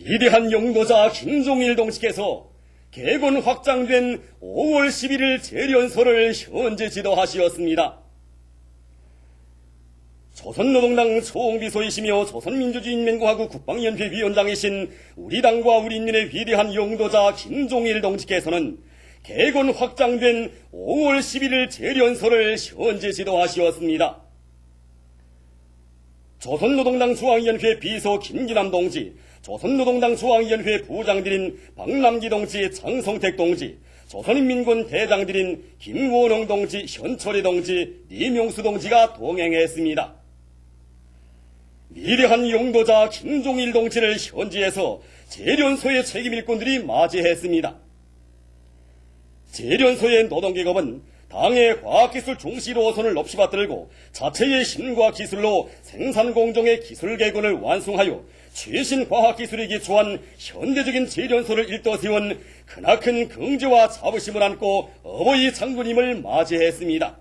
위대한 영도자 김종일 동지께서 개건 확장된 5월 11일 재련소를 현재 지도하시었습니다. 조선노동당 총비서이시며 조선민주주의인민공화국 국방연회 위원장이신 우리 당과 우리 인민의 위대한 영도자 김종일 동지께서는 개건 확장된 5월 11일 재련소를 현재 지도하시었습니다. 조선노동당 중앙위원회 비서 김기남 동지, 조선노동당 중앙위원회 부장들인 박남기 동지, 장성택 동지, 조선인민군 대장들인 김원홍 동지, 현철이 동지, 리명수 동지가 동행했습니다. 위대한 용도자 김종일 동지를 현지에서 재련소의 책임일꾼들이 맞이했습니다. 재련소의 노동계급은 당의 과학기술 중시로 손을 높이 받들고 자체의 힘과 기술로 생산공정의 기술개건을 완성하여 최신 과학기술에 기초한 현대적인 재련소를 일떠세운 크나큰 긍지와 자부심을 안고 어버이 장군님을 맞이했습니다.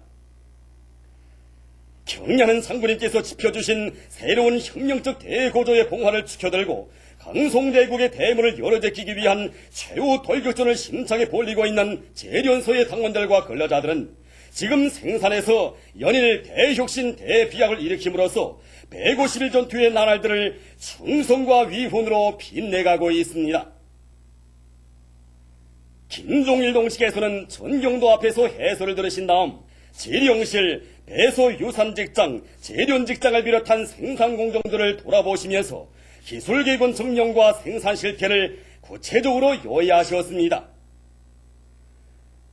경려는 장군님께서 지펴주신 새로운 혁명적 대고조의 봉화를 축혀들고 강송대국의 대문을 열어제끼기 위한 최후 돌격전을 심차게 벌이고 있는 재련소의 당원들과 근로자들은 지금 생산에서 연일 대혁신 대비약을 일으킴으로써 150일 전투의 나날들을 충성과 위훈으로 빛내가고 있습니다. 김종일 동지께서는 전경도 앞에서 해설을 들으신 다음 재령실, 배소유산직장, 재련직장을 비롯한 생산공정들을 돌아보시면서 기술개건 증명과 생산 실태를 구체적으로 요약하셨습니다.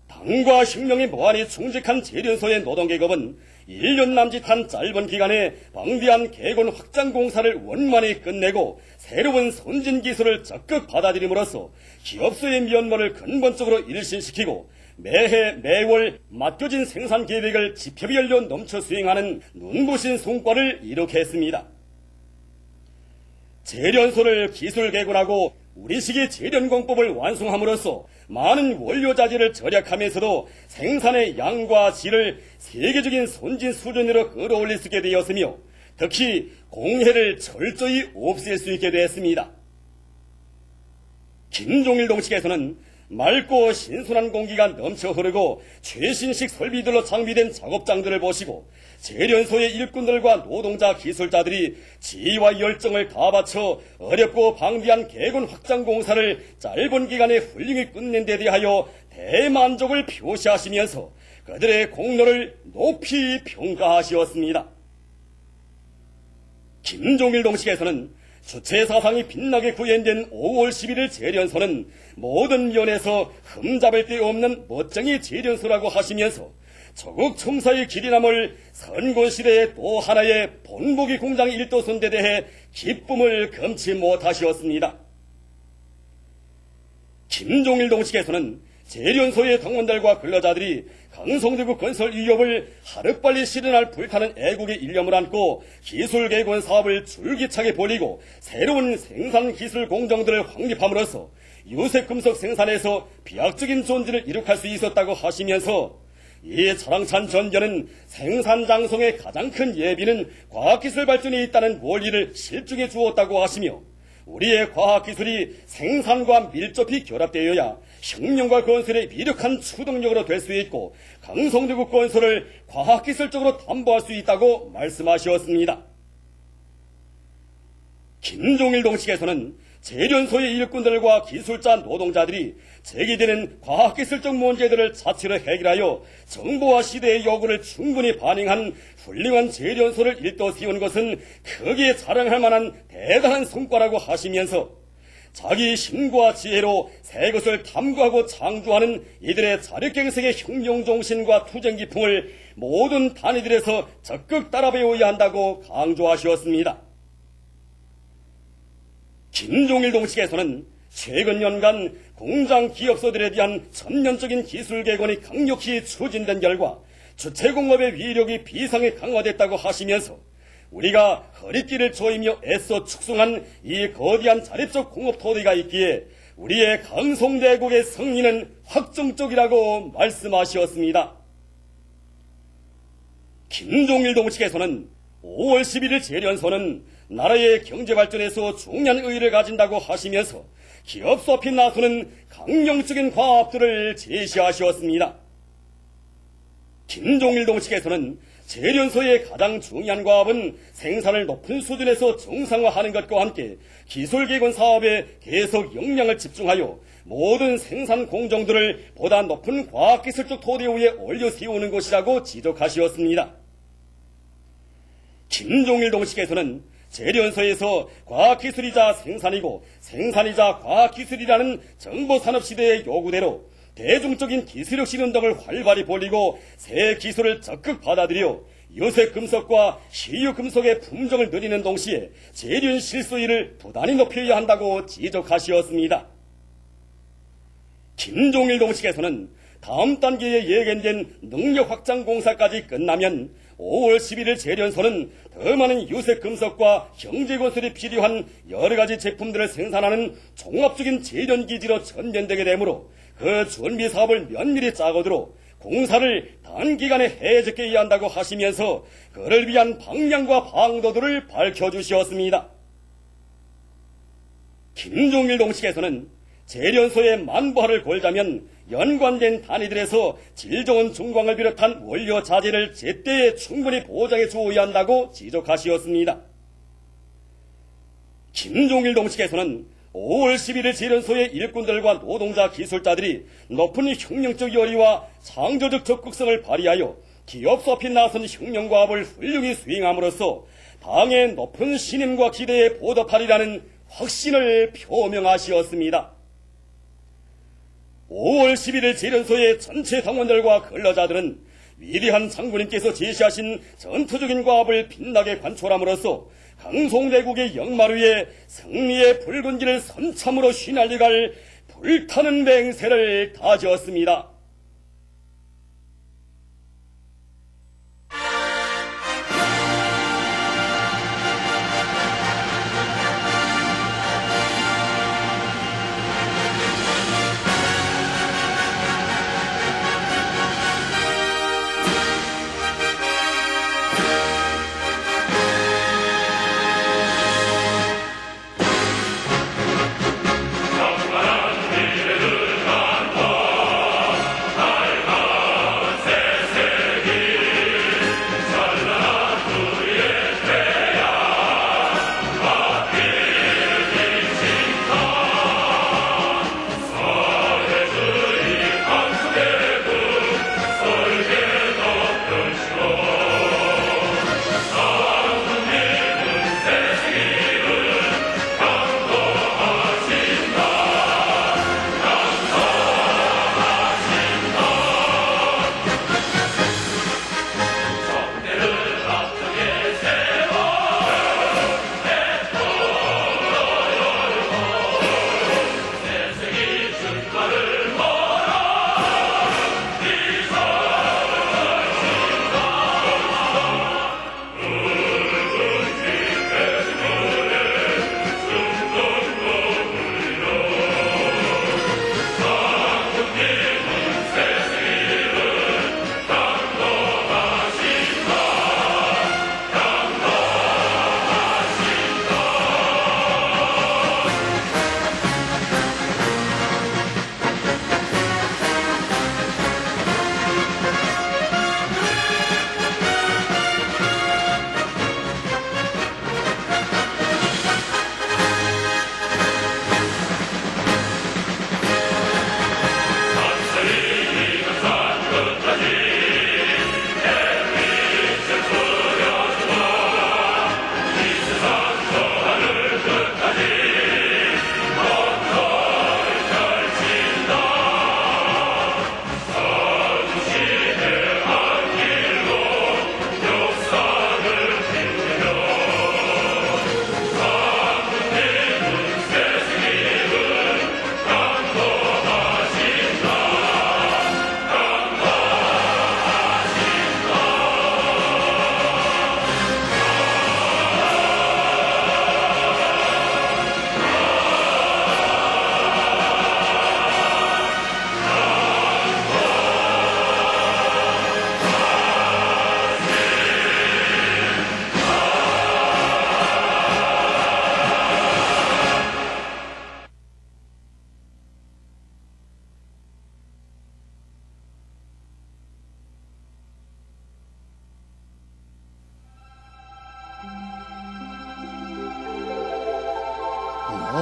당과 혁명의 무한히 충직한 재련소의 노동계급은 1년 남짓한 짧은 기간에 방대한 개건 확장 공사를 원만히 끝내고 새로운 선진기술을 적극 받아들임으로써 기업소의 면모를 근본적으로 일신시키고 매해 매월 맡겨진 생산 계획을 지표별로 넘쳐 수행하는 눈부신 성과를 이룩했습니다. 재련소를 기술 개건하고 우리식의 재련공법을 완성함으로써 많은 원료자재를 절약하면서도 생산의 양과 질을 세계적인 선진 수준으로 끌어올릴 수 있게 되었으며 특히 공해를 철저히 없앨 수 있게 되었습니다. 김종일 동지께서는 맑고 신선한 공기가 넘쳐 흐르고 최신식 설비들로 장비된 작업장들을 보시고 재련소의 일꾼들과 노동자 기술자들이 지혜와 열정을 다 바쳐 어렵고 방대한 개건 확장 공사를 짧은 기간에 훌륭히 끝낸 데 대하여 대만족을 표시하시면서 그들의 공로를 높이 평가하시었습니다. 김종일 동지께서는 주체 사상이 빛나게 구현된 5월 11일 재련소는 모든 면에서 흠잡을 데 없는 멋쟁이 재련소라고 하시면서 조국 청사의 길이 남을 선거시대의 또 하나의 본보기 공장 일도선에 대해 기쁨을 금치 못하시었습니다. 김종일 동지께서는 재련소의 당원들과 근로자들이 강성대국 건설 위협을 하루빨리 실현할 불타는 애국의 일념을 안고 기술개건 사업을 줄기차게 벌이고 새로운 생산기술 공정들을 확립함으로써 유색금속 생산에서 비약적인 존재를 이룩할 수 있었다고 하시면서 이 자랑찬 전제는 생산장성의 가장 큰 예비는 과학기술 발전에 있다는 원리를 실증해 주었다고 하시며 우리의 과학기술이 생산과 밀접히 결합되어야 혁명과 건설의 미력한 추동력으로 될 수 있고 강성대국 건설을 과학기술적으로 담보할 수 있다고 말씀하셨습니다. 김종일 동지께서는 재련소의 일꾼들과 기술자 노동자들이 제기되는 과학기술적 문제들을 자체로 해결하여 정보와 시대의 요구를 충분히 반영한 훌륭한 재련소를 일떠세운 것은 크게 자랑할 만한 대단한 성과라고 하시면서 자기 힘과 지혜로 새 것을 탐구하고 창조하는 이들의 자력갱생의 혁명정신과 투쟁기풍을 모든 단위들에서 적극 따라 배워야 한다고 강조하셨습니다. 김종일 동지께서는 최근 년간 공장 기업소들에 대한 전면적인 기술 개건이 강력히 추진된 결과 주체공업의 위력이 비상에 강화됐다고 하시면서 우리가 허리띠를 조이며 애써 축성한 이 거대한 자립적 공업 토대가 있기에 우리의 강성대국의 승리는 확정적이라고 말씀하셨습니다. 김종일 동지께서는 5월 11일 재련소는 나라의 경제발전에서 중요한 의의를 가진다고 하시면서 기업 수업에 나서는 강령적인 과업들을 제시하셨습니다. 김종일동 측에서는 재련소의 가장 중요한 과업은 생산을 높은 수준에서 정상화하는 것과 함께 기술개건 사업에 계속 역량을 집중하여 모든 생산 공정들을 보다 높은 과학기술적 토대 위에 올려 세우는 것이라고 지적하셨습니다. 김종일동 측에서는 재련소에서 과학기술이자 생산이고 생산이자 과학기술이라는 정보산업시대의 요구대로 대중적인 기술력 실현등을 활발히 벌이고 새 기술을 적극 받아들여 요색금속과 시유금속의 품종을 늘리는 동시에 재련 실소율을 부단히 높여야 한다고 지적하셨습니다. 김종일동 측에서는 다음 단계에 예견된 능력 확장 공사까지 끝나면 5월 11일 재련소는 더 많은 유색금속과 경제건설이 필요한 여러가지 제품들을 생산하는 종합적인 재련기지로 전전되게 되므로 그 준비 사업을 면밀히 짜고들어 공사를 단기간에 해제해야 한다고 하시면서 그를 위한 방향과 방도들을 밝혀주셨습니다. 김종일동 측에서는 재련소의 만부화를 걸자면 연관된 단위들에서 질 좋은 중광을 비롯한 원료 자재를 제때에 충분히 보장해 주어야 한다고 지적하셨습니다. 김종일동 측에서는 5월 11일 재련소의 일꾼들과 노동자 기술자들이 높은 혁명적 열의와 창조적 적극성을 발휘하여 기업 수업에 나선 혁명과업을 훌륭히 수행함으로써 당의 높은 신임과 기대에 보답하리라는 확신을 표명하시었습니다. 5월 11일 재련소의 전체 당원들과 근로자들은 위대한 장군님께서 제시하신 전투적인 과업을 빛나게 관철함으로써 강송대국의 역마 위에 승리의 붉은 길을 선참으로 휘날려갈 불타는 맹세를 다졌습니다.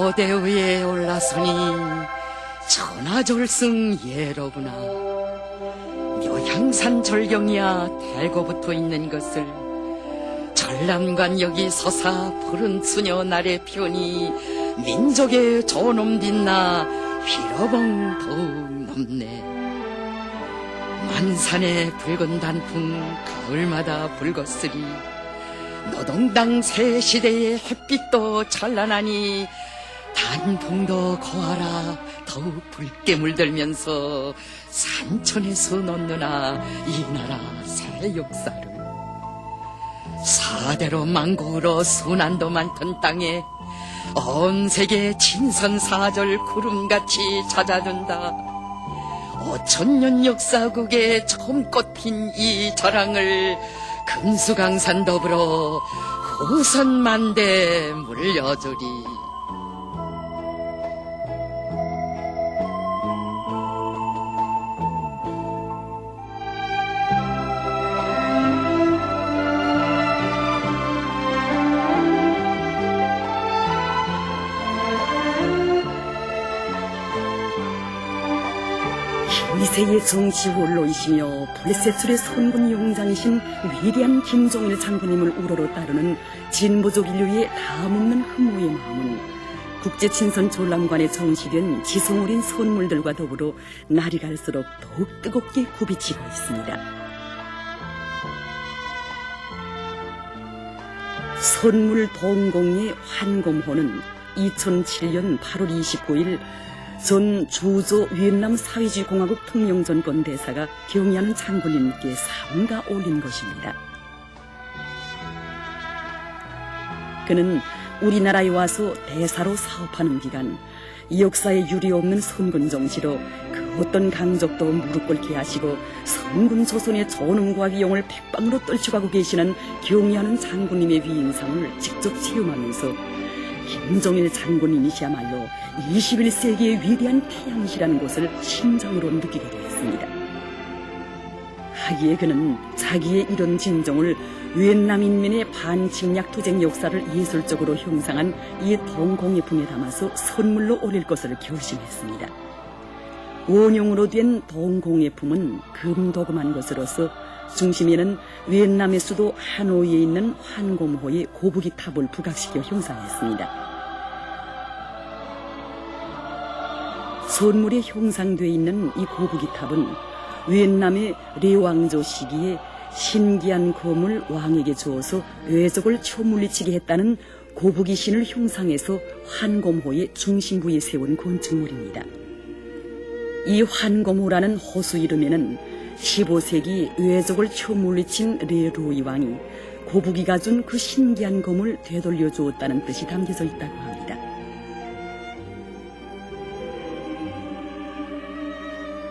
고대 위에 올라서니 천하졸승 예로구나. 묘향산 절경이야 대고 있는 것을 전람관 여기 서사 푸른 수녀 날의 편이 민족의 존엄 빛나 비러봉 더욱 넘네. 만산의 붉은 단풍 가을마다 붉었으리 노동당 새 시대의 햇빛도 찬란하니 단풍도 거하라 더욱 붉게 물들면서 산천에서 넣느나 이 나라 새 역사를. 사대로 망고로 순환도 많던 땅에 온 세계 친선사절 구름같이 찾아준다. 5천년 역사국에 처음 꽃핀 이 자랑을 금수강산 더불어 후선만대 물려주리. 이세의 정치원로이시며 불세출의 선군 용장이신 위대한 김종일 장군님을 우러러 따르는 진보적 인류의 다음없는 흠모의 마음은 국제친선 졸람관에 정시된 지성어린 선물들과 더불어 날이 갈수록 더욱 뜨겁게 굽이치고 있습니다. 선물 동공의 환검호는 2007년 8월 29일 전 주조 위엔남 사회주의공화국 통영전권 대사가 경의하는 장군님께 삼가 올린 것입니다. 그는 우리나라에 와서 대사로 사업하는 기간 역사에 유례없는 선군 정치로 그 어떤 강적도 무릎 꿇게 하시고 선군 조선의 존엄과 위용을 백방으로 떨쳐가고 계시는 경의하는 장군님의 위인상을 직접 체험하면서 김종일 장군님이시야말로 21세기의 위대한 태양이시라는 것을 심정으로 느끼게 되었습니다. 하기에 그는 자기의 이런 진정을 위엔남 인민의 반침략 투쟁 역사를 예술적으로 형상한 이 동공예품에 담아서 선물로 올릴 것을 결심했습니다. 원용으로 된 동공예품은 금도금한 것으로서 중심에는 위엔남의 수도 하노이에 있는 환곰호의 고부기 탑을 부각시켜 형상했습니다. 선물에 형상되어 있는 이 고부기 탑은 위엔남의 레왕조 시기에 신기한 검을 왕에게 주어서 외적을 초물리치게 했다는 고부기 신을 형상해서 환곰호의 중심부에 세운 건축물입니다. 이 환곰호라는 호수 이름에는 15세기 외적을 초물리친 레루이 왕이 고부기가 준 그 신기한 검을 되돌려 주었다는 뜻이 담겨져 있다고 합니다.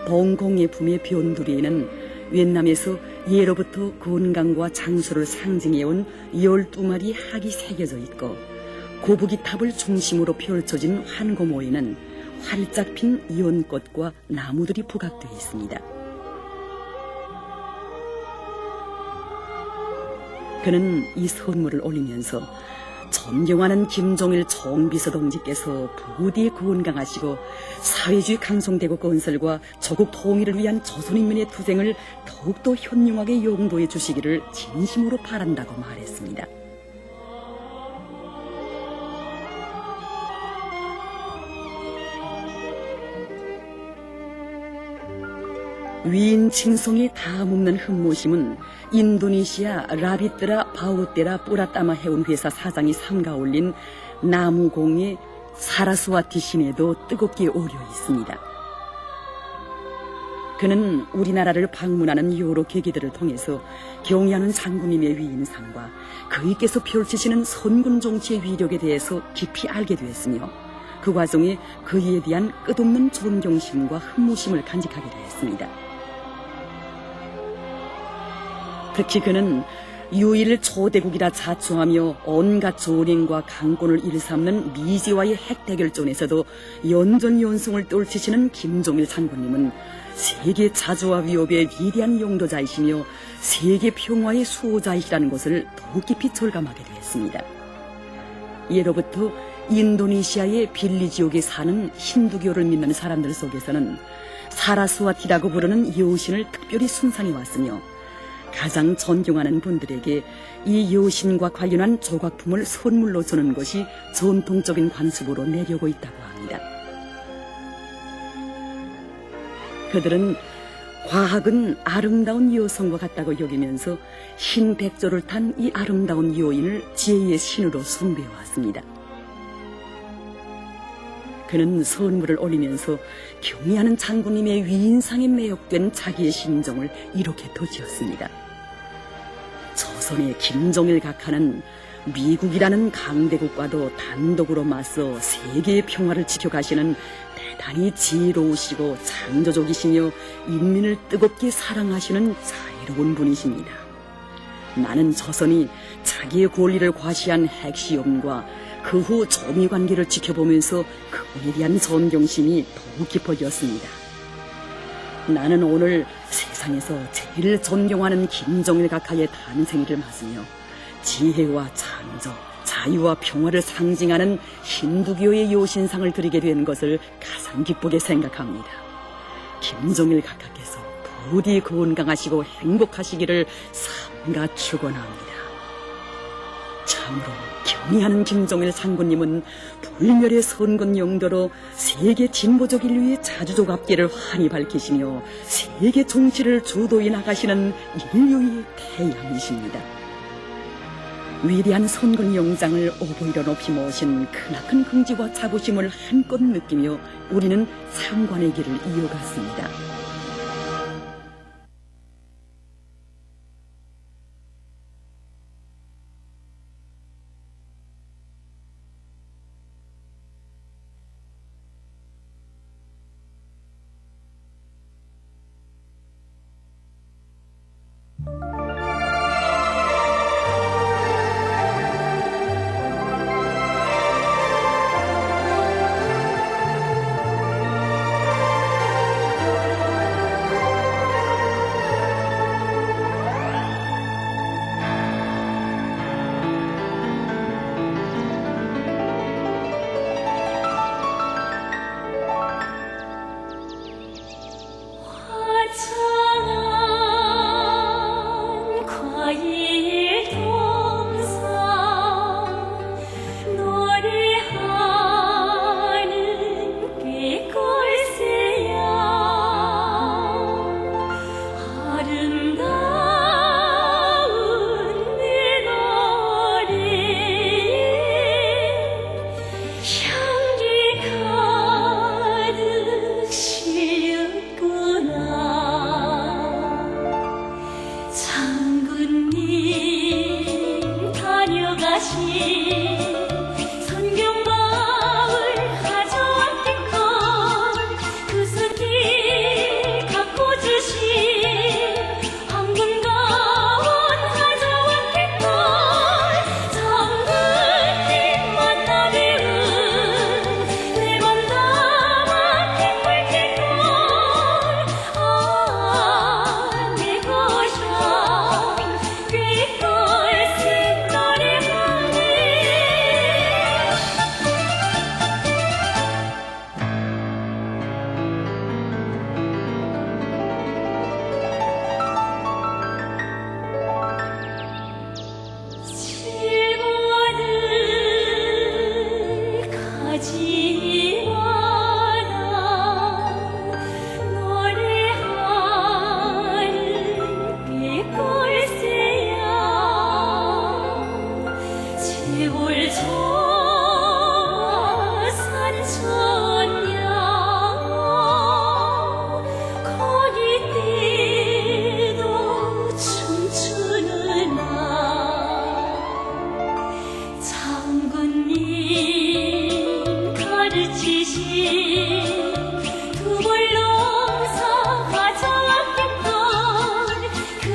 동공예품의 변두리에는 위엔남에서 예로부터 건강과 장수를 상징해온 12마리 학이 새겨져 있고 고부기 탑을 중심으로 펼쳐진 환곰호에는 활짝 핀 연꽃과 나무들이 부각되어 있습니다. 그는 이 선물을 올리면서 존경하는 김종일 총비서동지께서 부디 건강하시고 사회주의 강성대국 건설과 조국 통일을 위한 조선인민의 투쟁을 더욱더 현명하게 용도해 주시기를 진심으로 바란다고 말했습니다. 위인 칭송의 다음없는 흠모심은 인도네시아 라비트라 바우테라 뿌라따마 해운회사 사장이 삼가 올린 나무공의 사라스와티 신에도 뜨겁게 오려 있습니다. 그는 우리나라를 방문하는 여러 계기들을 통해서 경의하는 장군님의 위인상과 그이께서 펼치시는 선군 정치의 위력에 대해서 깊이 알게 되었으며 그 과정에 그이에 대한 끝없는 존경심과 흠모심을 간직하게 되었습니다. 특히 그는 유일 초대국이라 자처하며 온갖 조링과 강권을 일삼는 미지와의 핵대결전에서도 연전연승을 떨치시는 김종일 장군님은 세계 자주와 위협의 위대한 용도자이시며 세계 평화의 수호자이시라는 것을 더욱 깊이 절감하게 되었습니다. 예로부터 인도네시아의 빌리 지역에 사는 힌두교를 믿는 사람들 속에서는 사라스와티라고 부르는 여신을 특별히 숭상해 왔으며 가장 존경하는 분들에게 이 여신과 관련한 조각품을 선물로 주는 것이 전통적인 관습으로 내려오고 있다고 합니다. 그들은 과학은 아름다운 여성과 같다고 여기면서 흰 백조를 탄 이 아름다운 여인을 지혜의 신으로 숭배해왔습니다. 그는 선물을 올리면서 경의하는 장군님의 위인상에 매혹된 자기의 심정을 이렇게 도지었습니다. 조선의 김종일 각하는 미국이라는 강대국과도 단독으로 맞서 세계의 평화를 지켜가시는 대단히 지혜로우시고 창조적이시며 인민을 뜨겁게 사랑하시는 자유로운 분이십니다. 나는 조선이 자기의 권리를 과시한 핵시험과 그 후 조미관계를 지켜보면서 그분에 대한 존경심이 더욱 깊어졌습니다. 나는 오늘 세상에서 제일 존경하는 김종일 각하의 탄생일을 맞으며 지혜와 창조, 자유와 평화를 상징하는 힌두교의 여신상을 드리게 된 것을 가장 기쁘게 생각합니다. 김종일 각하께서 부디 건강하시고 행복하시기를 삼가 축원합니다. 참으로 경의하는 김종일 장군님은 불멸의 선군 영도로 세계 진보적 인류의 자주족합계를 환히 밝히시며 세계 정치를 주도해 나가시는 인류의 태양이십니다. 위대한 선군 영장을 오보이로 높이 모신 크나큰 긍지와 자부심을 한껏 느끼며 우리는 상관의 길을 이어갔습니다.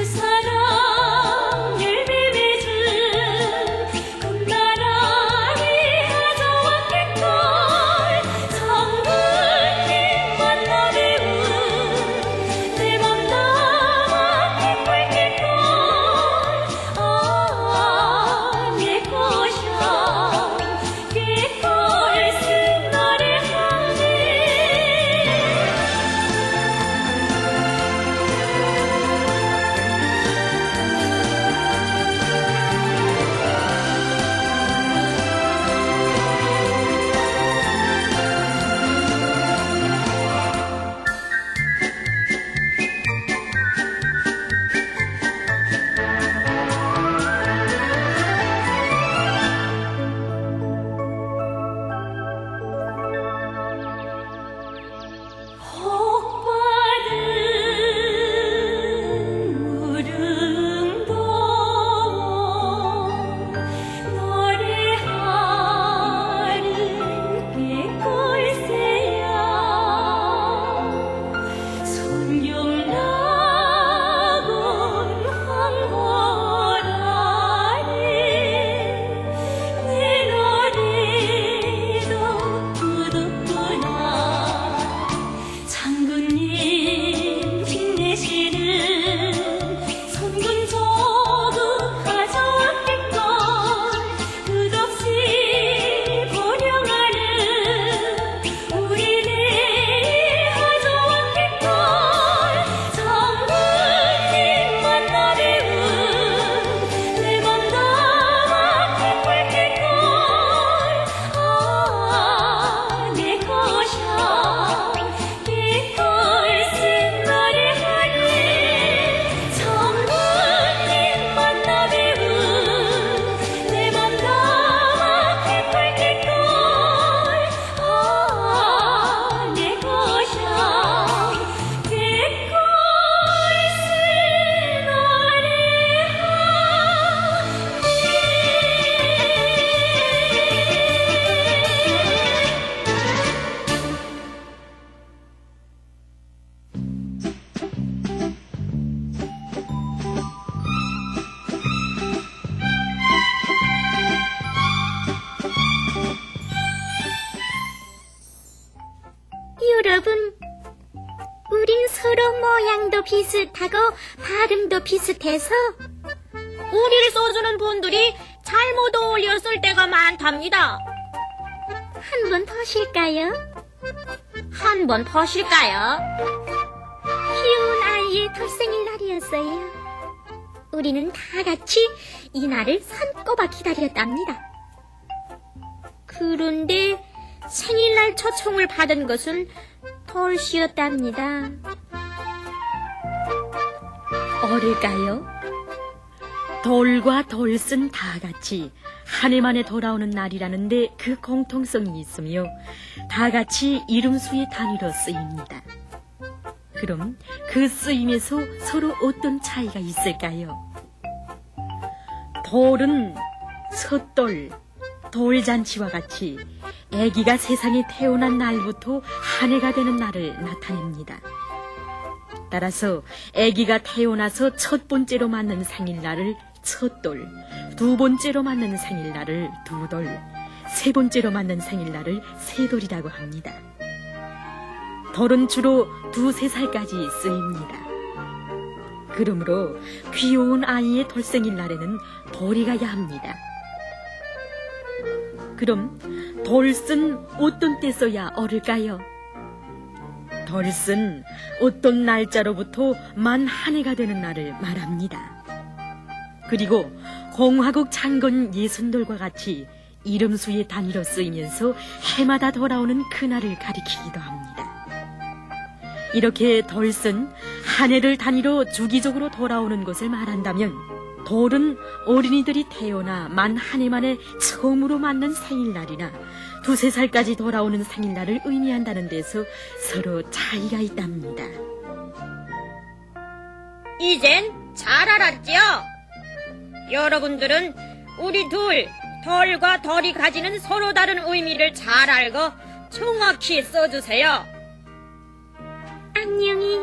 사랑 열매 맺은 꿈나라 모양도 비슷하고 발음도 비슷해서 우리를 써주는 분들이 잘못 어울려 쓸 때가 많답니다. 한 번 더실까요? 한 번 더실까요? 귀여운 아이의 돌생일 날이었어요. 우리는 다 같이 이 날을 손꼽아 기다렸답니다. 그런데 생일날 초청을 받은 것은 덜씨였답니다. 어릴까요? 돌과 돌쓴 다 같이 한 해 만에 돌아오는 날이라는데 그 공통성이 있으며 다 같이 이름수의 단위로 쓰입니다. 그럼 그 쓰임에서 서로 어떤 차이가 있을까요? 돌은 섣돌, 돌잔치와 같이 아기가 세상에 태어난 날부터 한 해가 되는 날을 나타냅니다. 따라서 아기가 태어나서 첫 번째로 맞는 생일날을 첫돌, 두 번째로 맞는 생일날을 두돌, 세 번째로 맞는 생일날을 세돌이라고 합니다. 돌은 주로 2~3살까지 쓰입니다. 그러므로 귀여운 아이의 돌생일날에는 돌이 가야 합니다. 그럼 돌쓴 어떤 때 써야 어릴까요? 돌쓴 어떤 날짜로부터 만 한 해가 되는 날을 말합니다. 그리고 공화국 창건 예순돌과 같이 이름수의 단위로 쓰이면서 해마다 돌아오는 그날을 가리키기도 합니다. 이렇게 돌쓴 한 해를 단위로 주기적으로 돌아오는 것을 말한다면 돌은 어린이들이 태어나 만 한 해 만에 처음으로 맞는 생일날이나 2~3살까지 돌아오는 생일날을 의미한다는 데서 서로 차이가 있답니다. 이젠 잘 알았지요? 여러분들은 우리 돌과 덜이 가지는 서로 다른 의미를 잘 알고 정확히 써주세요. 안녕히.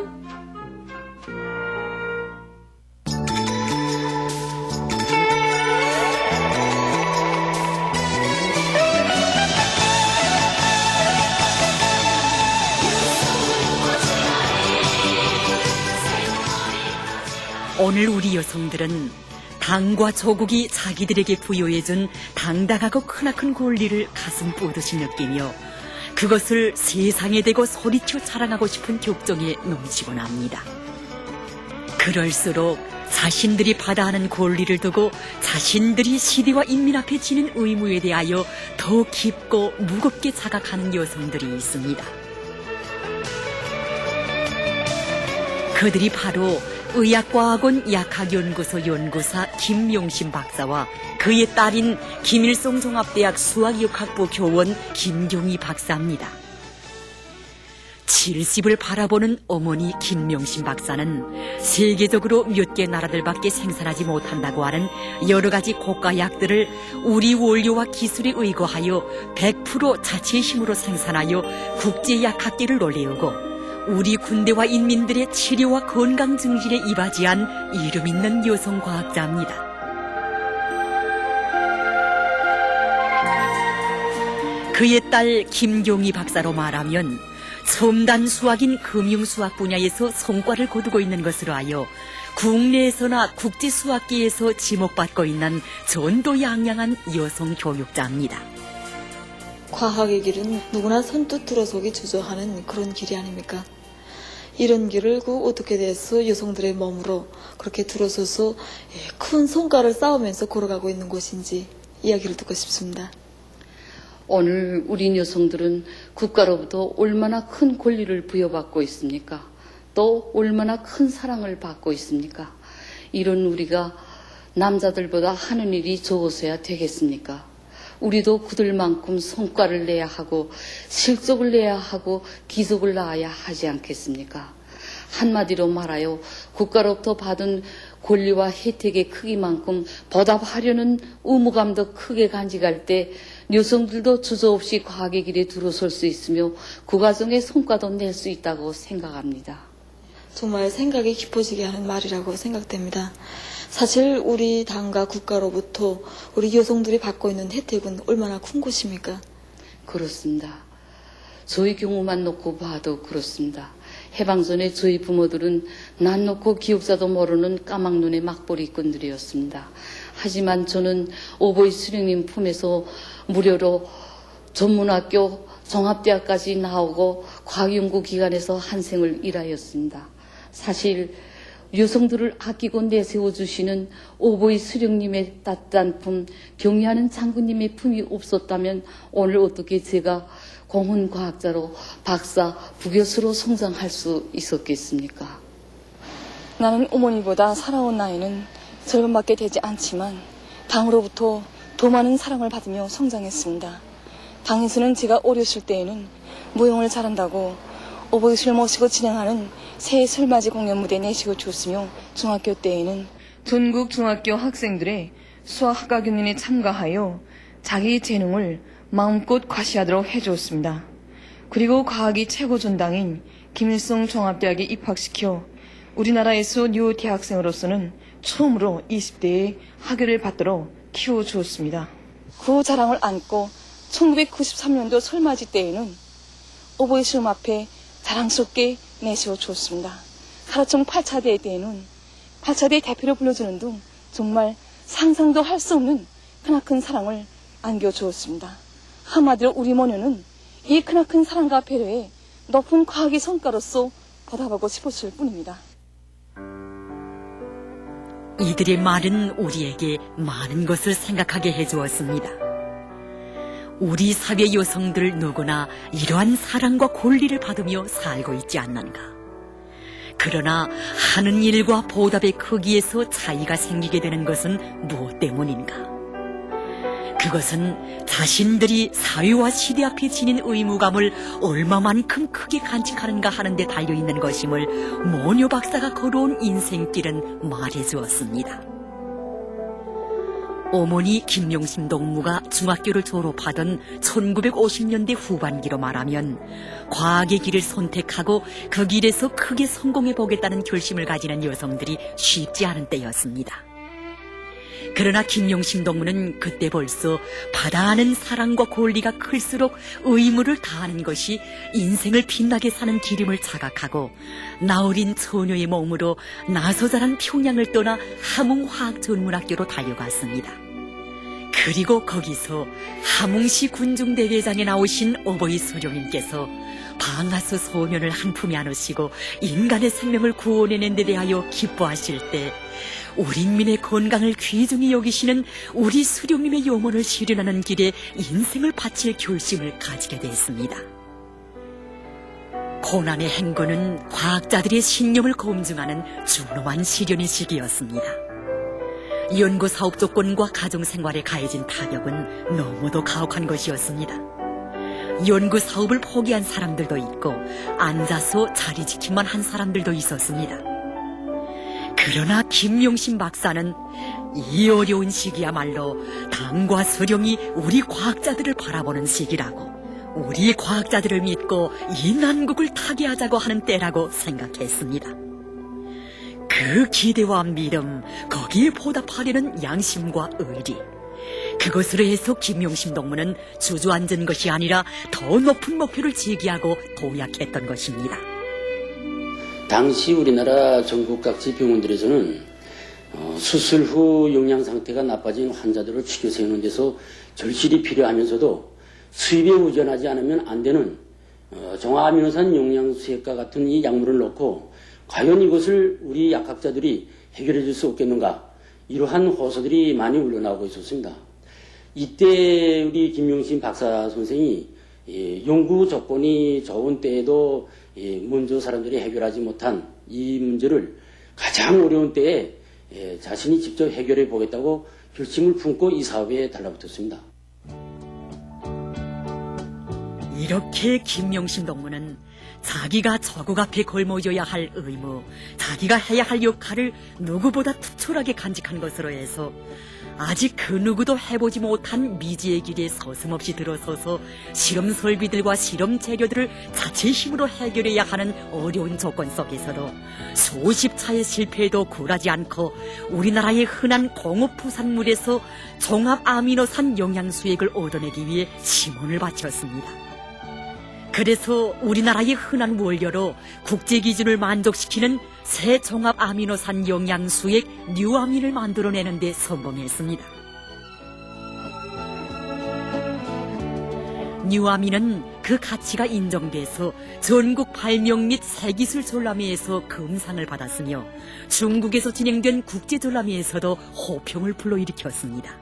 오늘 우리 여성들은 당과 조국이 자기들에게 부여해준 당당하고 크나큰 권리를 가슴 뿌듯이 느끼며 그것을 세상에 대고 소리쳐 자랑하고 싶은 격정에 넘치곤 합니다. 그럴수록 자신들이 받아 하는 권리를 두고 자신들이 시대와 인민 앞에 지는 의무에 대하여 더 깊고 무겁게 자각하는 여성들이 있습니다. 그들이 바로 의학과학원 약학연구소 연구사 김용신 박사와 그의 딸인 김일성 종합대학 수학역학부 교원 김경희 박사입니다. 70을 바라보는 어머니 김명신 박사는 세계적으로 몇 개 나라들밖에 생산하지 못한다고 하는 여러 가지 고가 약들을 우리 원료와 기술에 의거하여 100% 자체의 힘으로 생산하여 국제약학계를 놀래우고 우리 군대와 인민들의 치료와 건강 증진에 이바지한 이름 있는 여성 과학자입니다. 그의 딸 김경희 박사로 말하면 첨단 수학인 금융수학 분야에서 성과를 거두고 있는 것으로 하여 국내에서나 국제수학계에서 지목받고 있는 전도양양한 여성 교육자입니다. 과학의 길은 누구나 선뜻 들어서기 주저하는 그런 길이 아닙니까? 이런 길을 어떻게 돼서 여성들의 몸으로 그렇게 들어서서 큰 성과를 쌓으면서 걸어가고 있는 곳인지 이야기를 듣고 싶습니다. 오늘 우리 여성들은 국가로부터 얼마나 큰 권리를 부여받고 있습니까? 또 얼마나 큰 사랑을 받고 있습니까? 이런 우리가 남자들보다 하는 일이 적어서야 되겠습니까? 우리도 그들만큼 성과를 내야 하고 실적을 내야 하고 기속을 낳아야 하지 않겠습니까? 한마디로 말하여 국가로부터 받은 권리와 혜택의 크기만큼 보답하려는 의무감도 크게 간직할 때 여성들도 주저없이 과학의 길에 들어설 수 있으며 그 과정에 성과도 낼 수 있다고 생각합니다. 정말 생각이 깊어지게 하는 말이라고 생각됩니다. 사실 우리 당과 국가로부터 우리 여성들이 받고 있는 혜택은 얼마나 큰 것입니까? 그렇습니다. 저희 경우만 놓고 봐도 그렇습니다. 해방 전에 저희 부모들은 난 놓고 기숙사도 모르는 까막눈의 막벌이꾼들이었습니다. 하지만 저는 오보이 수령님 품에서 무료로 전문학교 종합대학까지 나오고 과학연구기관에서 한 생을 일하였습니다. 사실 여성들을 아끼고 내세워주시는 오보이 수령님의 따뜻한 품, 경의하는 장군님의 품이 없었다면 오늘 어떻게 제가 공훈과학자로 박사, 부교수로 성장할 수 있었겠습니까? 나는 어머니보다 살아온 나이는 절반밖에 되지 않지만 당으로부터 더 많은 사랑을 받으며 성장했습니다. 당에서는 제가 어렸을 때에는 무용을 잘한다고 오보이수를 모시고 진행하는 새해 설맞이 공연 무대 내식을 줬으며 중학교 때에는 전국 중학교 학생들의 수학학과 경연에 참가하여 자기의 재능을 마음껏 과시하도록 해주었습니다. 그리고 과학이 최고 전당인 김일성 종합대학에 입학시켜 우리나라에서 뉴 대학생으로서는 처음으로 20대에 학위를 받도록 키워주었습니다. 그 자랑을 안고 1993년도 설맞이 때에는 오보이 시험 앞에 자랑스럽게 내세워 주었습니다. 가로청 8차 대회 때에는 8차 대회 대표로 불러주는 등 정말 상상도 할 수 없는 크나큰 사랑을 안겨주었습니다. 한마디로 우리 모녀는 이 크나큰 사랑과 배려에 높은 과학의 성과로서 보답하고 싶었을 뿐입니다. 이들의 말은 우리에게 많은 것을 생각하게 해주었습니다. 우리 사회 여성들 누구나 이러한 사랑과 권리를 받으며 살고 있지 않는가. 그러나 하는 일과 보답의 크기에서 차이가 생기게 되는 것은 무엇 때문인가? 그것은 자신들이 사회와 시대 앞에 지닌 의무감을 얼마만큼 크게 간직하는가 하는 데 달려있는 것임을 모녀 박사가 걸어온 인생길은 말해주었습니다. 어머니 김용심 동무가 중학교를 졸업하던 1950년대 후반기로 말하면 과학의 길을 선택하고 그 길에서 크게 성공해보겠다는 결심을 가지는 여성들이 쉽지 않은 때였습니다. 그러나 김용심 동무는 그때 벌써 받아하는 사랑과 권리가 클수록 의무를 다하는 것이 인생을 빛나게 사는 길임을 자각하고 나어린 처녀의 몸으로 나서 자란 평양을 떠나 함흥화학전문학교로 달려갔습니다. 그리고 거기서 함흥시 군중대회장에 나오신 오보이 수령님께서 방아수 소년을 한 품에 안으시고 인간의 생명을 구원해낸 데 대하여 기뻐하실 때 우리 인민의 건강을 귀중히 여기시는 우리 수령님의 영혼을 실현하는 길에 인생을 바칠 결심을 가지게 됐습니다. 고난의 행군은 과학자들의 신념을 검증하는 준엄한 시련의 시기였습니다. 연구사업 조건과 가정생활에 가해진 타격은 너무도 가혹한 것이었습니다. 연구사업을 포기한 사람들도 있고 앉아서 자리 지키만 한 사람들도 있었습니다. 그러나 김용심 박사는 이 어려운 시기야말로 당과 수령이 우리 과학자들을 바라보는 시기라고, 우리 과학자들을 믿고 이 난국을 타개하자고 하는 때라고 생각했습니다. 그 기대와 믿음, 거기에 보답하려는 양심과 의리, 그것으로 해서 김용심 동무는 주저앉은 것이 아니라 더 높은 목표를 제기하고 도약했던 것입니다. 당시 우리나라 전국 각지 병원들에서는 수술 후 영양 상태가 나빠진 환자들을 치료 세우는 데서 절실히 필요하면서도 수입에 의존하지 않으면 안 되는 종아아미노산 영양수액과 같은 이 약물을 넣고 과연 이것을 우리 약학자들이 해결해 줄 수 없겠는가, 이러한 호소들이 많이 울려나오고 있었습니다. 이때 우리 김용심 박사 선생이 연구 조건이 좋은 때에도 먼저 사람들이 해결하지 못한 이 문제를 가장 어려운 때에 자신이 직접 해결해 보겠다고 결심을 품고 이 사업에 달라붙었습니다. 이렇게 김용심 동무는 자기가 저국 앞에 걸머져야 할 의무, 자기가 해야 할 역할을 누구보다 투철하게 간직한 것으로 해서 아직 그 누구도 해보지 못한 미지의 길에 서슴없이 들어서서 실험 설비들과 실험 재료들을 자체의 힘으로 해결해야 하는 어려운 조건 속에서도 수십 차의 실패에도 굴하지 않고 우리나라의 흔한 공업 부산물에서 종합 아미노산 영양수액을 얻어내기 위해 심혼을 바쳤습니다. 그래서 우리나라의 흔한 원료로 국제 기준을 만족시키는 새 종합 아미노산 영양수액 뉴아민을 만들어내는 데 성공했습니다. 뉴아민은 그 가치가 인정돼서 전국 발명 및 새기술 전람회에서 금상을 받았으며 중국에서 진행된 국제전람회에서도 호평을 불러일으켰습니다.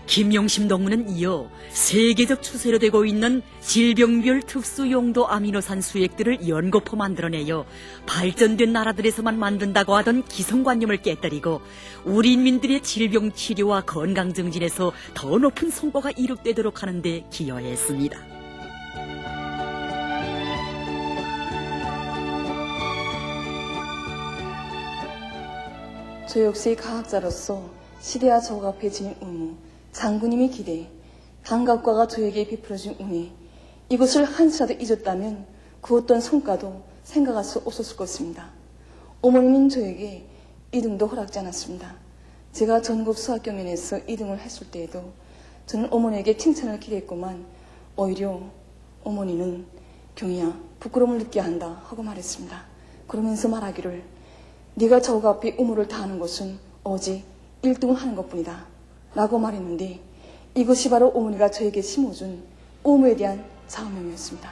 김용심 동무는 이어 세계적 추세로 되고 있는 질병별 특수용도 아미노산 수액들을 연거푸 만들어내어 발전된 나라들에서만 만든다고 하던 기성관념을 깨뜨리고 우리 인민들의 질병 치료와 건강 증진에서 더 높은 성과가 이룩되도록 하는 데 기여했습니다. 저 역시 과학자로서 시대와 저갑해 지닌 의무, 장군님의 기대, 감각과가 저에게 베풀어진 은혜, 이것을 한시라도 잊었다면 그 어떤 성과도 생각할 수 없었을 것입니다. 어머니는 저에게 2등도 허락지 않았습니다. 제가 전국 수학경연에서 2등을 했을 때에도 저는 어머니에게 칭찬을 기대했구만 오히려 어머니는 경희야 부끄러움을 느껴야 한다 하고 말했습니다. 그러면서 말하기를 네가 저가 앞에 의무를 다하는 것은 오직 1등을 하는 것뿐이다 라고 말했는데 이것이 바로 어머니가 저에게 심어준 의무에 대한 좌우명이었습니다.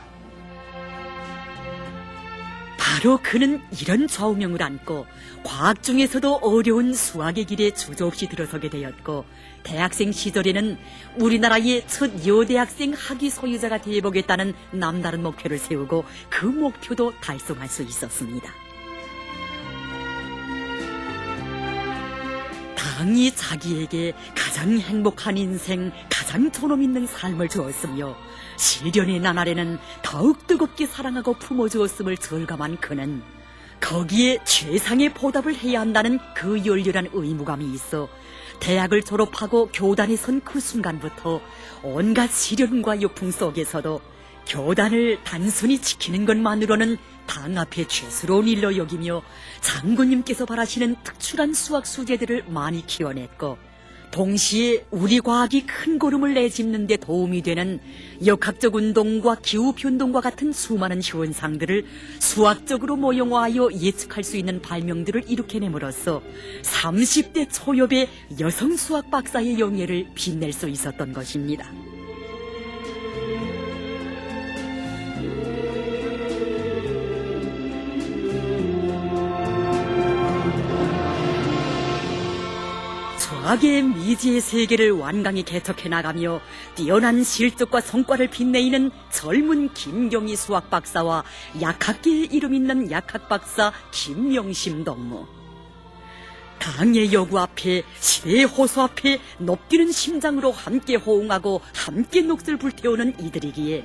바로 그는 이런 좌우명을 안고 과학 중에서도 어려운 수학의 길에 주저없이 들어서게 되었고 대학생 시절에는 우리나라의 첫 여대학생 학위 소유자가 되어보겠다는 남다른 목표를 세우고 그 목표도 달성할 수 있었습니다. 당이 자기에게 가장 행복한 인생, 가장 존엄 있는 삶을 주었으며 시련의 나날에는 더욱 뜨겁게 사랑하고 품어주었음을 절감한 그는 거기에 최상의 보답을 해야 한다는 그 열렬한 의무감이 있어 대학을 졸업하고 교단에 선 그 순간부터 온갖 시련과 욕풍 속에서도 교단을 단순히 지키는 것만으로는 당 앞에 죄스러운 일로 여기며 장군님께서 바라시는 특출한 수학 수재들을 많이 키워냈고 동시에 우리 과학이 큰 걸음을 내짚는 데 도움이 되는 역학적 운동과 기후변동과 같은 수많은 현상들을 수학적으로 모형화하여 예측할 수 있는 발명들을 일으켜냄으로써 30대 초엽의 여성 수학 박사의 영예를 빛낼 수 있었던 것입니다. 과학의 미지의 세계를 완강히 개척해 나가며 뛰어난 실적과 성과를 빛내이는 젊은 김경희 수학 박사와 약학계에 이름 있는 약학 박사 김명심 동무. 당의 요구 앞에 시대의 호소 앞에 높뛰는 심장으로 함께 호응하고 함께 녹슬 불태우는 이들이기에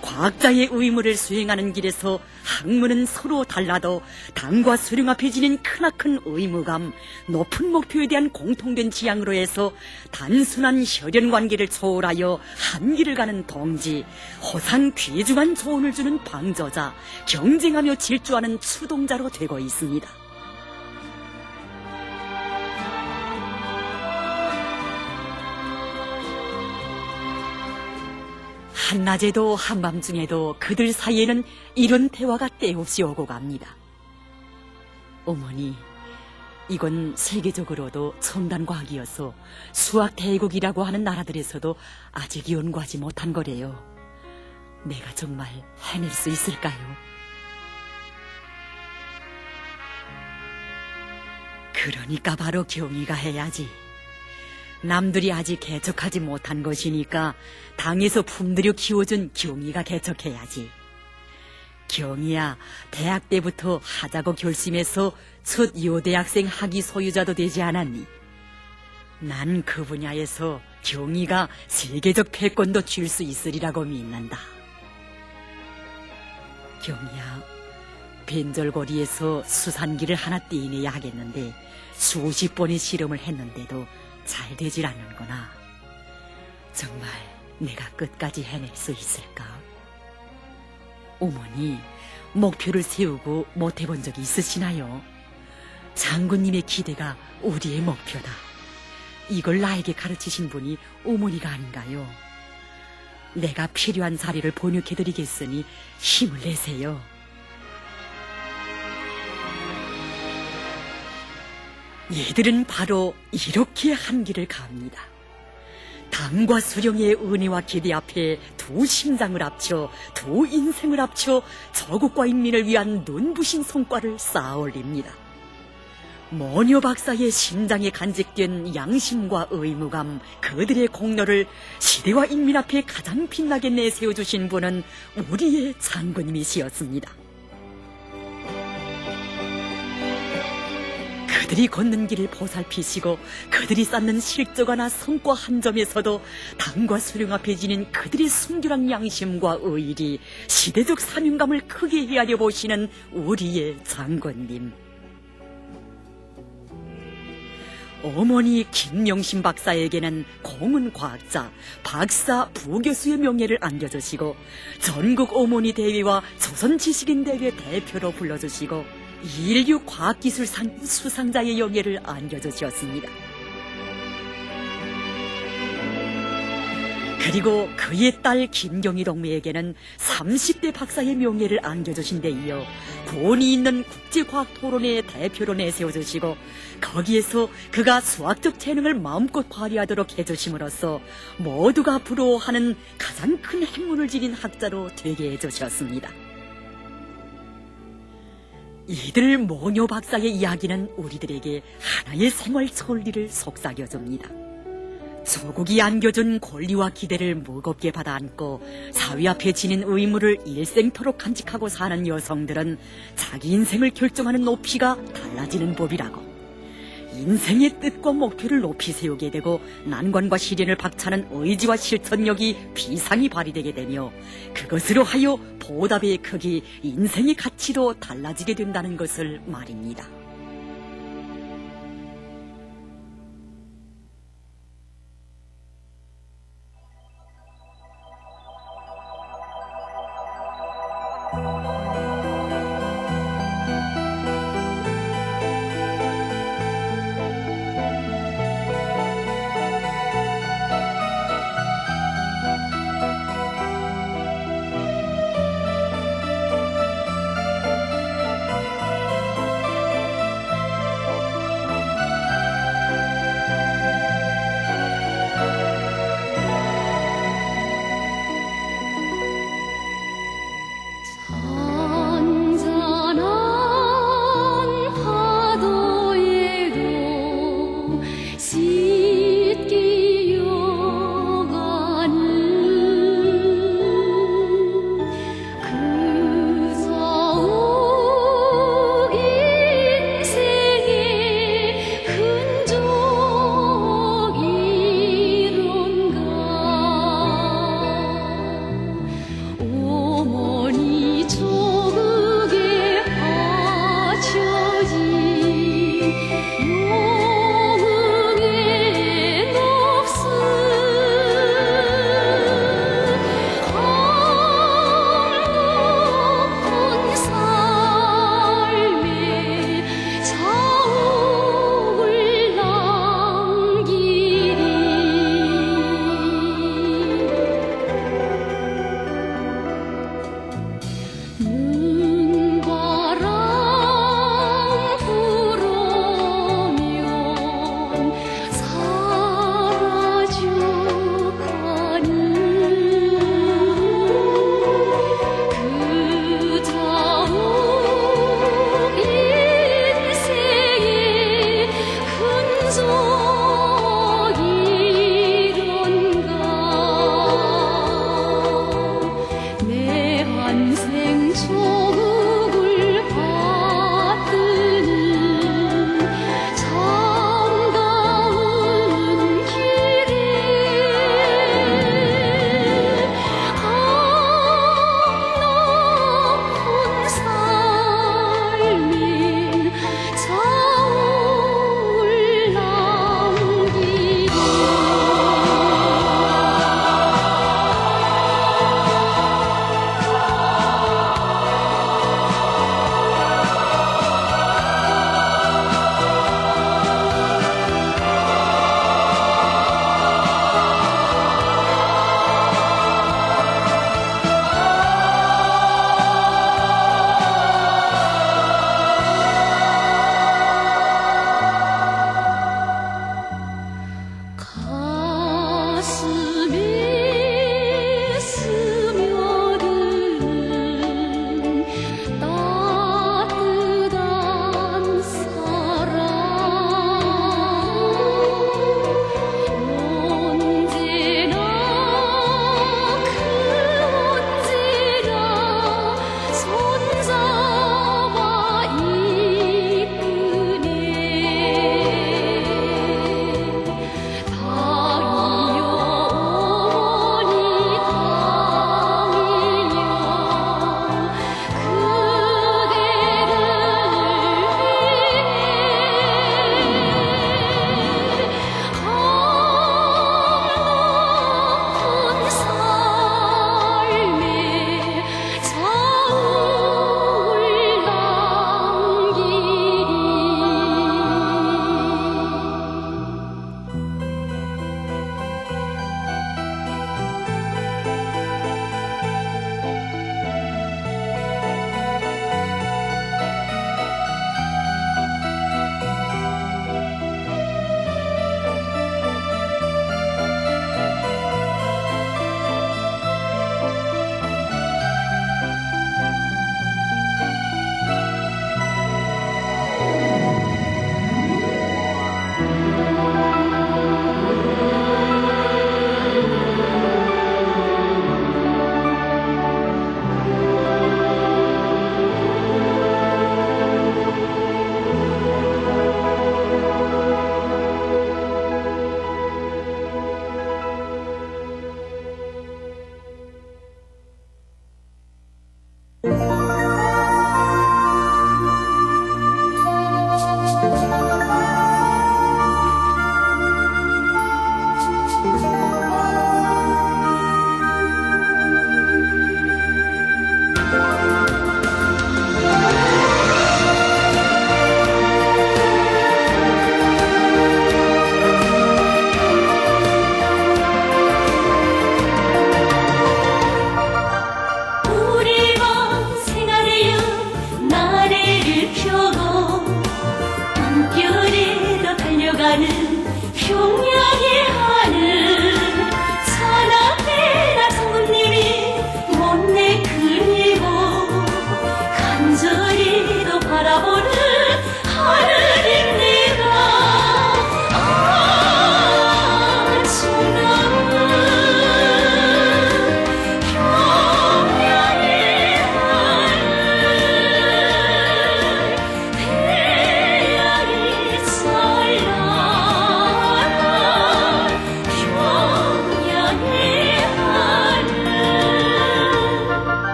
과학자의 의무를 수행하는 길에서 학문은 서로 달라도 당과 수령 앞에 지닌 크나큰 의무감, 높은 목표에 대한 공통된 지향으로 해서 단순한 혈연 관계를 초월하여 한 길을 가는 동지, 호상 귀중한 조언을 주는 방조자, 경쟁하며 질주하는 추동자로 되고 있습니다. 한낮에도 한밤중에도 그들 사이에는 이런 대화가 때없이 오고 갑니다. 어머니, 이건 세계적으로도 첨단 과학이어서 수학 대국이라고 하는 나라들에서도 아직 연구하지 못한 거래요. 내가 정말 해낼 수 있을까요? 그러니까 바로 경희가 해야지. 남들이 아직 개척하지 못한 것이니까 당에서 품들여 키워준 경희가 개척해야지. 경희야, 대학 때부터 하자고 결심해서 첫 여대학생 학위 소유자도 되지 않았니? 난 그 분야에서 경희가 세계적 패권도 쥘 수 있으리라고 믿는다. 경희야, 벤절고리에서 수산기를 하나 떼내야 하겠는데 수십 번의 실험을 했는데도 잘 되질 않는구나. 정말 내가 끝까지 해낼 수 있을까? 어머니, 목표를 세우고 못 해본 적이 있으시나요? 장군님의 기대가 우리의 목표다. 이걸 나에게 가르치신 분이 어머니가 아닌가요? 내가 필요한 자리를 번역해드리겠으니 힘을 내세요. 이들은 바로 이렇게 한 길을 갑니다. 당과 수령의 은혜와 기대 앞에 두 심장을 합쳐, 두 인생을 합쳐 저국과 인민을 위한 눈부신 성과를 쌓아 올립니다. 모녀 박사의 심장에 간직된 양심과 의무감, 그들의 공로를 시대와 인민 앞에 가장 빛나게 내세워주신 분은 우리의 장군님이시였습니다. 그들이 걷는 길을 보살피시고 그들이 쌓는 실적하나 성과 한 점에서도 당과 수령 앞에 지닌 그들의 순결한 양심과 의리, 시대적 사명감을 크게 헤아려 보시는 우리의 장군님. 어머니 김명신 박사에게는 고문 과학자, 박사 부교수의 명예를 안겨주시고 전국 어머니 대회와 조선 지식인 대회 대표로 불러주시고 인류 과학기술상 수상자의 영예를 안겨주셨습니다. 그리고 그의 딸 김경희 동무에게는 30대 박사의 명예를 안겨주신 데 이어 권위 있는 국제과학토론회 대표로 내세워주시고 거기에서 그가 수학적 재능을 마음껏 발휘하도록 해주심으로써 모두가 부러워하는 가장 큰 행운을 지닌 학자로 되게 해주셨습니다. 이들 모녀 박사의 이야기는 우리들에게 하나의 생활 천리를 속삭여줍니다. 조국이 안겨준 권리와 기대를 무겁게 받아 안고 사회 앞에 지닌 의무를 일생토록 간직하고 사는 여성들은 자기 인생을 결정하는 높이가 달라지는 법이라고. 인생의 뜻과 목표를 높이 세우게 되고 난관과 시련을 박차는 의지와 실천력이 비상이 발휘되게 되며 그것으로 하여 보답의 크기, 인생의 가치도 달라지게 된다는 것을 말입니다.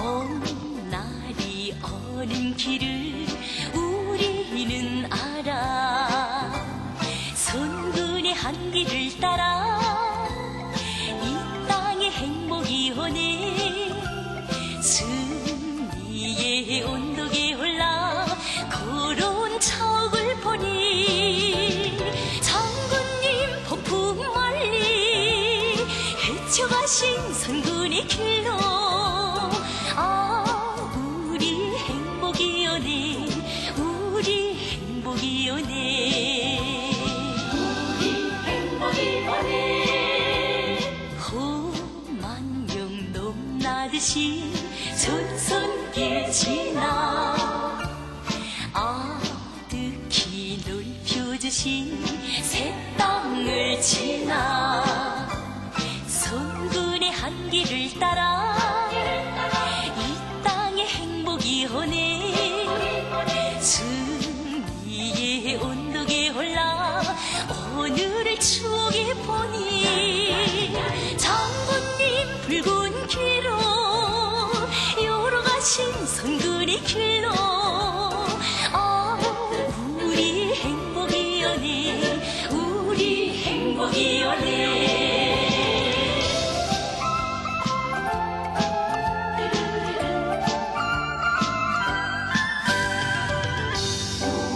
봄날이 오는 길을 우리는 알아. 선군의 한길을 따라 이 땅에 행복이 오네. 승리의 온도계 올라 걸어온 척을 보니 장군님 폭풍 멀리 헤쳐가신 선군의 길로 우리 행복이 오네. 우리 행복이 오네. 우리 행복이 오네. 험한 영놈 나듯이 전선길 지나 아득히 넓혀주신 새 땅을 지나 선군의 한길을 따라 이 땅에 행복이 오네. 승리의 온도계 올라 오늘을 추억해 보니 장군님 붉은 길로 열어가신 선군의 길로 우리 행복이 오네. 우리 행복이 오네.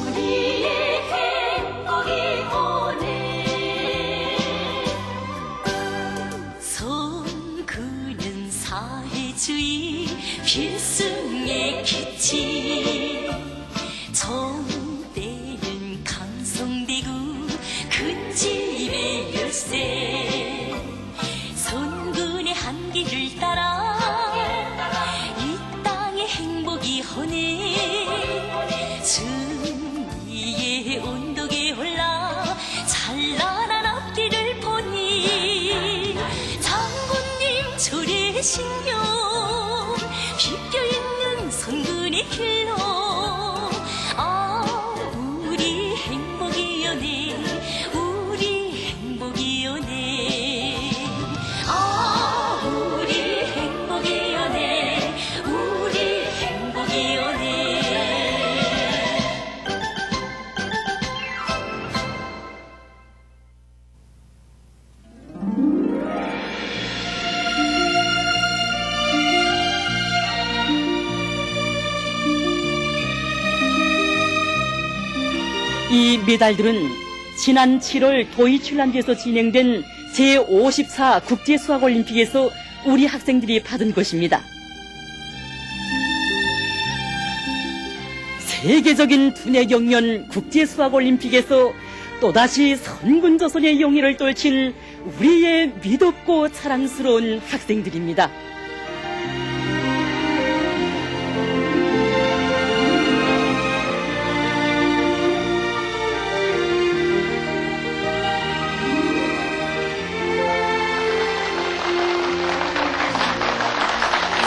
우리의 행복이 오네. 선군은 사회주의 필승의 기치. 정대는 강성대구 큰집의 열쇠. 선군의 한길을 따라 이 땅에 행복이 오네. 승리의 온도계 올라 찬란한 앞길을 보니 장군님 절의 신경 비껴있는 선군의 길로 우리 행복이 오네. 우리 행복이 오네. 우리 행복이 오네. 우리 행복이 오네. 이 메달들은 지난 7월 도이출란드에서 진행된 제54 국제수학올림픽에서 우리 학생들이 받은 것입니다. 세계적인 두뇌 경연 국제수학올림픽에서 또다시 선군조선의 용의를 떨친 우리의 믿었고 자랑스러운 학생들입니다.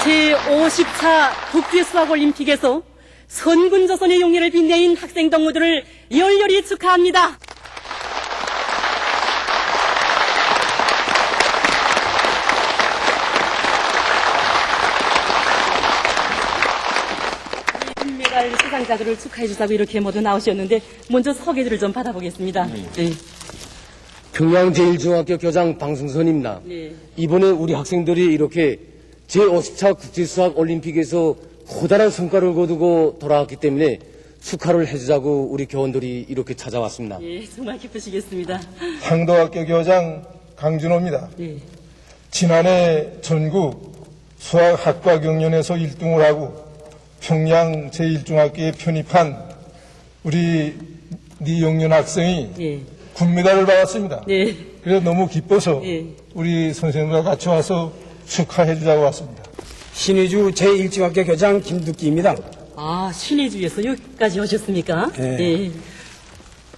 제54 국제수학올림픽에서 선군조선의 용의를 빛내인 학생 동무들을 열렬히 축하합니다. 금메달 수상자들을 축하해 주자고 이렇게 모두 나오셨는데 먼저 소개들을 좀 받아보겠습니다. 네. 평양제일중학교 교장 방승선입니다. 네. 이번에 우리 학생들이 이렇게 제54 국제수학올림픽에서 커다란 성과를 거두고 돌아왔기 때문에 축하를 해주자고 우리 교원들이 이렇게 찾아왔습니다. 예, 정말 기쁘시겠습니다. 항도학교 교장 강준호입니다. 예. 지난해 전국 수학학과 경연에서 1등을 하고 평양 제1중학교에 편입한 우리 니용윤 학생이 예. 군메달을 받았습니다. 네. 그래서 너무 기뻐서 예. 우리 선생님과 같이 와서 축하해 주자고 왔습니다. 신의주 제1중학교 교장 김두기입니다. 아, 신의주에서 여기까지 오셨습니까? 네. 예.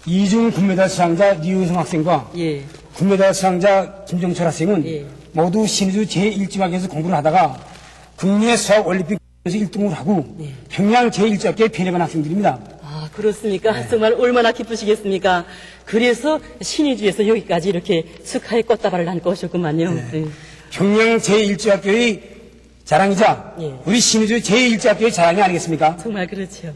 이중 군메달 수상자 리우성 학생과 예. 군메달 수상자 김정철 학생은 예. 모두 신의주 제1중학교에서 공부를 하다가 국내 수학올림픽에서 1등을 하고 예. 평양 제1중학교에 편입한 학생들입니다. 아, 그렇습니까? 정말 얼마나 기쁘시겠습니까? 그래서 신의주에서 여기까지 이렇게 축하의 꽃다발을 안고 오셨구만요. 네. 평양 제1중학교의 자랑이자 예. 우리 신의주 제1제학교의 자랑이 아니겠습니까? 정말 그렇죠.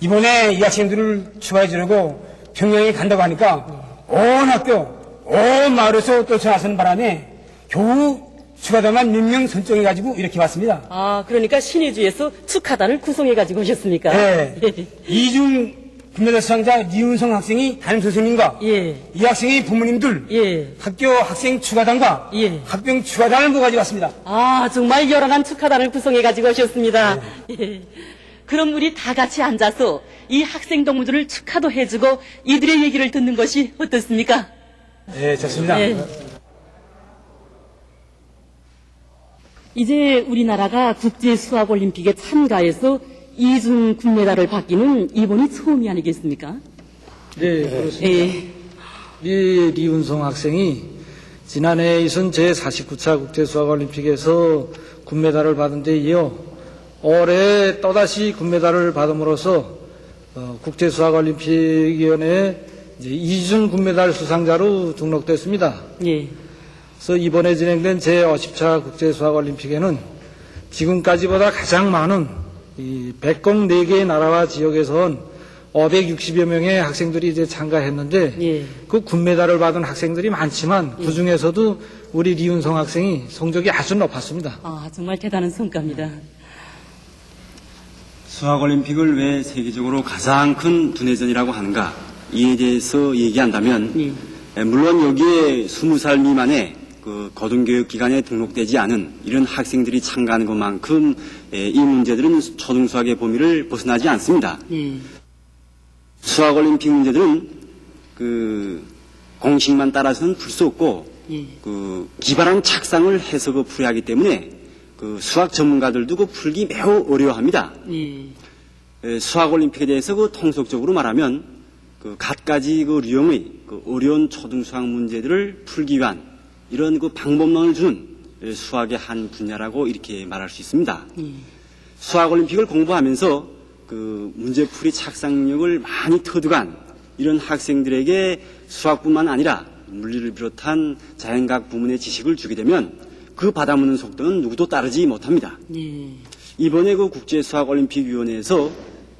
이번에 이 학생들을 추가해 주려고 평양에 간다고 하니까 온 학교, 온 마을에서 또 전화하는 바람에 겨우 추가단만 몇 명 선정해가지고 이렇게 왔습니다. 아, 그러니까 신의주에서 축하단을 구성해가지고 오셨습니까? 네. 이중 금메달 수상자 이윤성 학생이 담임 선생님과 예. 이 학생의 부모님들, 예. 학교 학생 추가단과 예. 학병 추가단을 모아가지고 왔습니다. 아, 정말 열악한 축하단을 구성해가지고 오셨습니다. 예. 그럼 우리 다 같이 앉아서 이 학생 동무들을 축하도 해주고 이들의 얘기를 듣는 것이 어떻습니까? 네, 좋습니다. 예. 이제 우리나라가 국제수학올림픽에 참가해서 이중 금메달을 받기는 이번이 처음이 아니겠습니까? 네, 그렇습니다. 예. 이 리운성 학생이 지난해 있은 제49차 국제수학올림픽에서 금메달을 받은 데 이어 올해 또다시 금메달을 받음으로써 국제수학올림픽위원회에 이중 금메달 수상자로 등록됐습니다. 예. 그래서 이번에 진행된 제50차 국제수학올림픽에는 지금까지보다 가장 많은 이 104개의 나라와 지역에서 온 560여 명의 학생들이 이제 참가했는데 예. 그 금메달을 받은 학생들이 많지만 그 중에서도 우리 리운성 학생이 성적이 아주 높았습니다. 아, 정말 대단한 성과입니다. 수학올림픽을 왜 세계적으로 가장 큰 두뇌전이라고 하는가 이에 대해서 얘기한다면 물론 여기에 20살 미만의 그 고등교육기관에 등록되지 않은 이런 학생들이 참가하는 것만큼 이 문제들은 초등수학의 범위를 벗어나지 않습니다. 수학올림픽 문제들은 그 공식만 따라서는 풀 수 없고 그 기발한 착상을 해서 그 풀어야 하기 때문에 그 수학 전문가들도 그 풀기 매우 어려워합니다. 수학올림픽에 대해서 그 통속적으로 말하면 그 갖가지 그 유형의 그 어려운 초등수학 문제들을 풀기 위한 이런 그 방법론을 주는 수학의 한 분야라고 이렇게 말할 수 있습니다. 수학올림픽을 공부하면서 그 문제풀이 착상력을 많이 터득한 이런 학생들에게 수학뿐만 아니라 물리를 비롯한 자연과학 부문의 지식을 주게 되면 그 받아먹는 속도는 누구도 따르지 못합니다. 이번에 그 국제수학올림픽위원회에서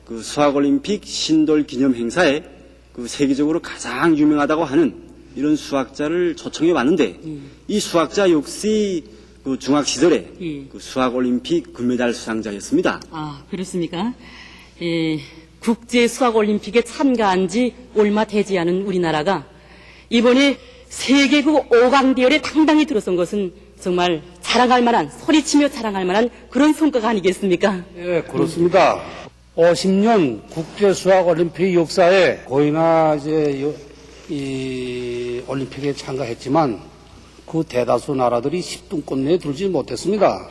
그 수학올림픽 신돌 기념 행사에 그 세계적으로 가장 유명하다고 하는 이런 수학자를 초청해 왔는데 이 수학자 역시 그 중학 시절에 그 수학올림픽 금메달 수상자였습니다. 아, 그렇습니까? 예, 국제수학올림픽에 참가한 지 얼마 되지 않은 우리나라가 이번에 세계국 5강 대열에 당당히 들어선 것은 정말 자랑할 만한, 소리치며 자랑할 만한 그런 성과가 아니겠습니까? 예, 그렇습니다. 50년 국제수학올림픽 역사에 거의나 이제 이 올림픽에 참가했지만 그 대다수 나라들이 10등권 내에 들지 못했습니다.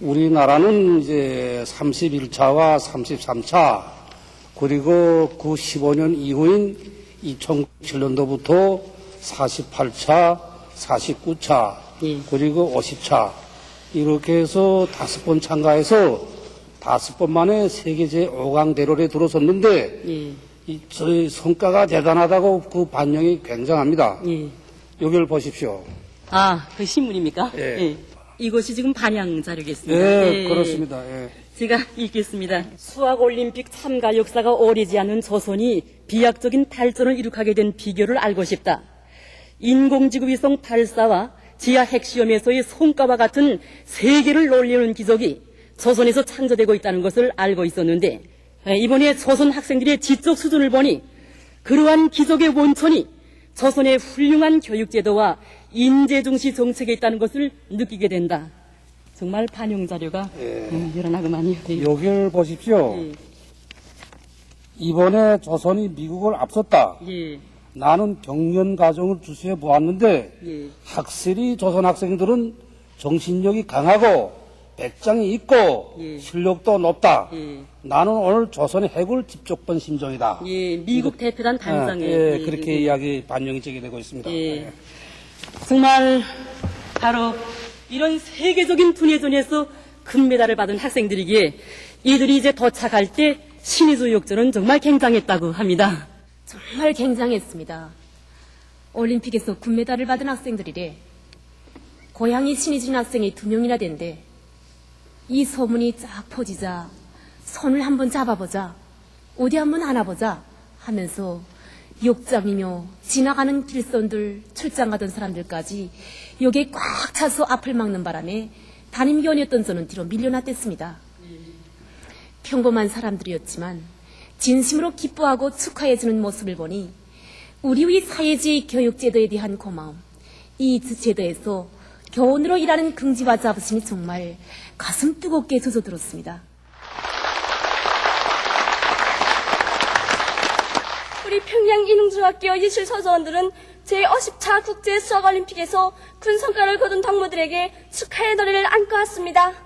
우리나라는 이제 31차와 33차 그리고 그 15년 이후인 2007년도부터 48차, 49차 그리고 50차 이렇게 해서 5번 참가해서 5번 만에 세계 제5강 대열에 들어섰는데 저희 성과가 대단하다고 그 반영이 굉장합니다. 여기를 보십시오. 아, 그 신문입니까? 예. 이것이 지금 반영 자료겠습니다. 예, 그렇습니다. 예. 제가 읽겠습니다. 수학올림픽 참가 역사가 오래지 않은 조선이 비약적인 발전을 이룩하게 된 비결을 알고 싶다. 인공지구 위성 발사와 지하 핵시험에서의 성과와 같은 세계를 놀리는 기적이 조선에서 창조되고 있다는 것을 알고 있었는데 이번에 조선 학생들의 지적 수준을 보니 그러한 기적의 원천이 조선의 훌륭한 교육제도와 인재중시 정책에 있다는 것을 느끼게 된다. 정말 반영 자료가 요란하구만요. 여기를 보십시오. 이번에 조선이 미국을 앞섰다. 나는 경연 과정을 주시해 보았는데 확실히 조선 학생들은 정신력이 강하고 배짱이 있고 실력도 높다. 나는 오늘 조선의 해골 직접 본 심정이다. 미국 대표단 단장에 그렇게 이야기 반영이 제기되고 있습니다. 정말 바로 이런 세계적인 두뇌전에서 금메달을 받은 학생들이기에 이들이 이제 도착할 때 신의주 역전은 정말 굉장했다고 합니다. 정말 굉장했습니다. 올림픽에서 금메달을 받은 학생들이래. 고향이 신의진 학생이 2명이나 된대. 이 소문이 쫙 퍼지자 손을 한번 잡아보자, 어디 한번 안아보자 하면서 욕장이며 지나가는 길선들, 출장 가던 사람들까지 여기에 꽉 차서 앞을 막는 바람에 담임교원이었던 저는 뒤로 밀려났댔습니다. 평범한 사람들이었지만 진심으로 기뻐하고 축하해주는 모습을 보니 우리의 사회주의 교육제도에 대한 고마움, 이 제도에서 교원으로 일하는 긍지와 자부심이 정말 가슴 뜨겁게 젖어들었습니다. 우리 평양 인흥중학교 예술서조원들은 제50차 국제수학올림픽에서 큰 성과를 거둔 동무들에게 축하의 노래를 안고 왔습니다.